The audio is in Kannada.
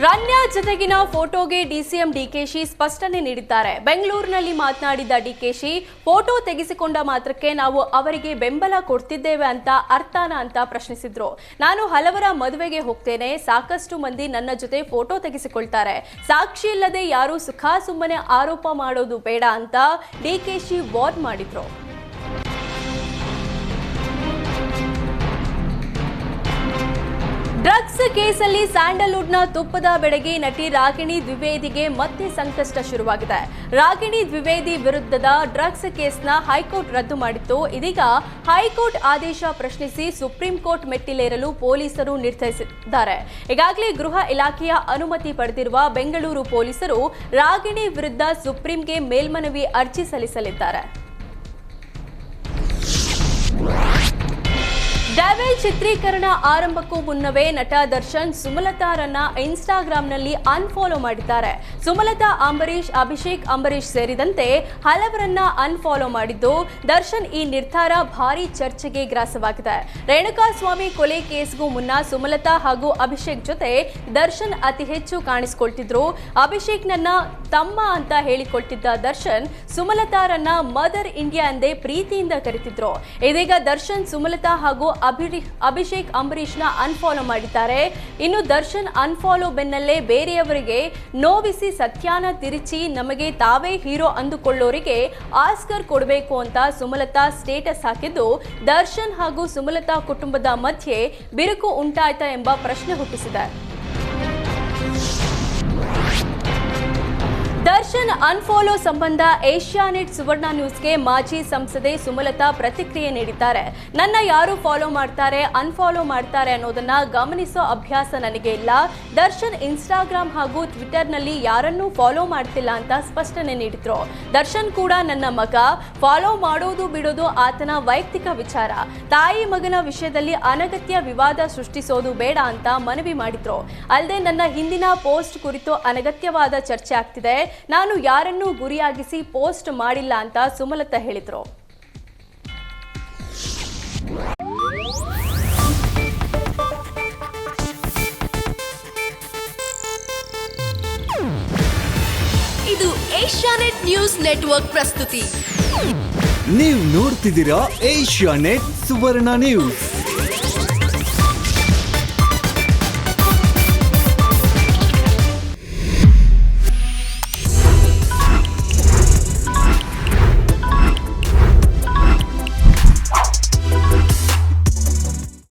ರಮ್ಯಾ ಜತೆಗಿನ ಫೋಟೋಗೆ ಡಿಸಿಎಂ ಡಿಕೆಶಿ ಸ್ಪಷ್ಟನೆ ನೀಡಿದ್ದಾರೆ. ಬೆಂಗಳೂರಿನಲ್ಲಿ ಮಾತನಾಡಿದ ಡಿಕೆಶಿ, ಫೋಟೋ ತೆಗೆಸಿಕೊಂಡ ಮಾತ್ರಕ್ಕೆ ನಾವು ಅವರಿಗೆ ಬೆಂಬಲ ಕೊಡ್ತಿದ್ದೇವೆ ಅಂತ ಅರ್ಥನಾ ಅಂತ ಪ್ರಶ್ನಿಸಿದ್ರು. ನಾನು ಹಲವರ ಮದುವೆಗೆ ಹೋಗ್ತೇನೆ, ಸಾಕಷ್ಟು ಮಂದಿ ನನ್ನ ಜೊತೆ ಫೋಟೋ ತೆಗೆಸಿಕೊಳ್ತಾರೆ. ಸಾಕ್ಷಿ ಇಲ್ಲದೆ ಯಾರು ಸುಖ ಸುಮ್ಮನೆ ಆರೋಪ ಮಾಡೋದು ಬೇಡ ಅಂತ ಡಿಕೆಶಿ ವಾರ್ನ್ ಮಾಡಿದ್ರು. ಡ್ರಗ್ಸ್ ಕೇಸಲ್ಲಿ ಸ್ಯಾಂಡಲ್ವುಡ್ನ ತುಪ್ಪದ ಬೆಡಗಿ ನಟಿ ರಾಗಿಣಿ ದ್ವಿವೇದಿಗೆ ಮತ್ತೆ ಸಂಕಷ್ಟ ಶುರುವಾಗಿದೆ. ರಾಗಿಣಿ ದ್ವಿವೇದಿ ವಿರುದ್ಧದ ಡ್ರಗ್ಸ್ ಕೇಸ್ನ ಹೈಕೋರ್ಟ್ ರದ್ದು ಮಾಡಿತ್ತು. ಇದೀಗ ಹೈಕೋರ್ಟ್ ಆದೇಶ ಪ್ರಶ್ನಿಸಿ ಸುಪ್ರೀಂ ಕೋರ್ಟ್ ಮೆಟ್ಟಿಲೇರಲು ಪೊಲೀಸರು ನಿರ್ಧರಿಸಿದ್ದಾರೆ. ಈಗಾಗಲೇ ಗೃಹ ಇಲಾಖೆಯ ಅನುಮತಿ ಪಡೆದಿರುವ ಬೆಂಗಳೂರು ಪೊಲೀಸರು ರಾಗಿಣಿ ವಿರುದ್ಧ ಸುಪ್ರೀಂಗೆ ಮೇಲ್ಮನವಿ ಅರ್ಜಿ ಸಲ್ಲಿಸಲಿದ್ದಾರೆ. ಡೆವಿಲ್ ಚಿತ್ರೀಕರಣ ಆರಂಭಕ್ಕೂ ಮುನ್ನವೇ ನಟ ದರ್ಶನ್ ಸುಮಲತಾರನ್ನ ಇನ್ಸ್ಟಾಗ್ರಾಂನಲ್ಲಿ ಅನ್ಫಾಲೋ ಮಾಡಿದ್ದಾರೆ. ಸುಮಲತಾ ಅಂಬರೀಶ್, ಅಭಿಷೇಕ್ ಅಂಬರೀಶ್ ಸೇರಿದಂತೆ ಹಲವರನ್ನ ಅನ್ಫಾಲೋ ಮಾಡಿದ್ದು, ದರ್ಶನ್ ಈ ನಿರ್ಧಾರ ಭಾರೀ ಚರ್ಚೆಗೆ ಗ್ರಾಸವಾಗಿದೆ. ರೇಣುಕಾಸ್ವಾಮಿ ಕೊಲೆ ಕೇಸ್ಗೂ ಮುನ್ನ ಸುಮಲತಾ ಹಾಗೂ ಅಭಿಷೇಕ್ ಜೊತೆ ದರ್ಶನ್ ಅತಿ ಹೆಚ್ಚು ಕಾಣಿಸಿಕೊಳ್ತಿದ್ರು. ಅಭಿಷೇಕ್ ನನ್ನ ತಮ್ಮ ಅಂತ ಹೇಳಿಕೊಳ್ತಿದ್ದ ದರ್ಶನ್ ಸುಮಲತಾರನ್ನ ಮದರ್ ಇಂಡಿಯಾ ಎಂದೇ ಪ್ರೀತಿಯಿಂದ ಕರೆತಿದ್ರು. ಇದೀಗ ದರ್ಶನ್ ಸುಮಲತಾ ಹಾಗೂ ಅಭಿಷೇಕ್ ಅಂಬರೀಶ್ನ ಅನ್ಫಾಲೋ ಮಾಡಿದ್ದಾರೆ. ಇನ್ನು ದರ್ಶನ್ ಅನ್ಫಾಲೋ ಬೆನ್ನಲ್ಲೇ ಬೇರೆಯವರಿಗೆ ನೋವಿಸಿ ಸತ್ಯಾನ ತಿರುಚಿ ನಮಗೆ ತಾವೇ ಹೀರೋ ಅಂದುಕೊಳ್ಳೋರಿಗೆ ಆಸ್ಕರ್ ಕೊಡಬೇಕು ಅಂತ ಸುಮಲತಾ ಸ್ಟೇಟಸ್ ಹಾಕಿದ್ದು, ದರ್ಶನ್ ಹಾಗೂ ಸುಮಲತಾ ಕುಟುಂಬದ ಮಧ್ಯೆ ಬಿರುಕು ಉಂಟಾಯ್ತಾ ಎಂಬ ಪ್ರಶ್ನೆ ಹುಟ್ಟಿಸಿದೆ. ದರ್ಶನ್ ಅನ್ಫಾಲೋ ಸಂಬಂಧ ಏಷ್ಯಾನೆಟ್ ಸುವರ್ಣ ನ್ಯೂಸ್ಗೆ ಮಾಜಿ ಸಂಸದೆ ಸುಮಲತಾ ಪ್ರತಿಕ್ರಿಯೆ ನೀಡಿದ್ದಾರೆ. ನನ್ನ ಯಾರು ಫಾಲೋ ಮಾಡ್ತಾರೆ, ಅನ್ಫಾಲೋ ಮಾಡ್ತಾರೆ ಅನ್ನೋದನ್ನ ಗಮನಿಸೋ ಅಭ್ಯಾಸ ನನಗೆ ಇಲ್ಲ. ದರ್ಶನ್ ಇನ್ಸ್ಟಾಗ್ರಾಮ್ ಹಾಗೂ ಟ್ವಿಟರ್ನಲ್ಲಿ ಯಾರನ್ನೂ ಫಾಲೋ ಮಾಡ್ತಿಲ್ಲ ಅಂತ ಸ್ಪಷ್ಟನೆ ನೀಡಿದ್ರು. ದರ್ಶನ್ ಕೂಡ ನನ್ನ ಮಗ, ಫಾಲೋ ಮಾಡೋದು ಬಿಡೋದು ಆತನ ವೈಯಕ್ತಿಕ ವಿಚಾರ. ತಾಯಿ ಮಗನ ವಿಷಯದಲ್ಲಿ ಅನಗತ್ಯ ವಿವಾದ ಸೃಷ್ಟಿಸೋದು ಬೇಡ ಅಂತ ಮನವಿ ಮಾಡಿದ್ರು. ಅಲ್ಲದೆ ನನ್ನ ಹಿಂದಿನ ಪೋಸ್ಟ್ ಕುರಿತು ಅನಗತ್ಯವಾದ ಚರ್ಚೆ ಆಗ್ತಿದೆ, ನಾನು ಯಾರನ್ನೂ ಗುರಿಯಾಗಿಸಿ ಪೋಸ್ಟ್ ಮಾಡಿಲ್ಲ ಅಂತ ಸುಮಲತಾ ಹೇಳಿದ್ರು. ಇದು ಏಷ್ಯಾನೆಟ್ ನ್ಯೂಸ್ ನೆಟ್ವರ್ಕ್ ಪ್ರಸ್ತುತಿ. ನೀವು ನೋಡ್ತಿದ್ದೀರಾ ಏಷ್ಯಾನೆಟ್ ಸುವರ್ಣ ನ್ಯೂಸ್.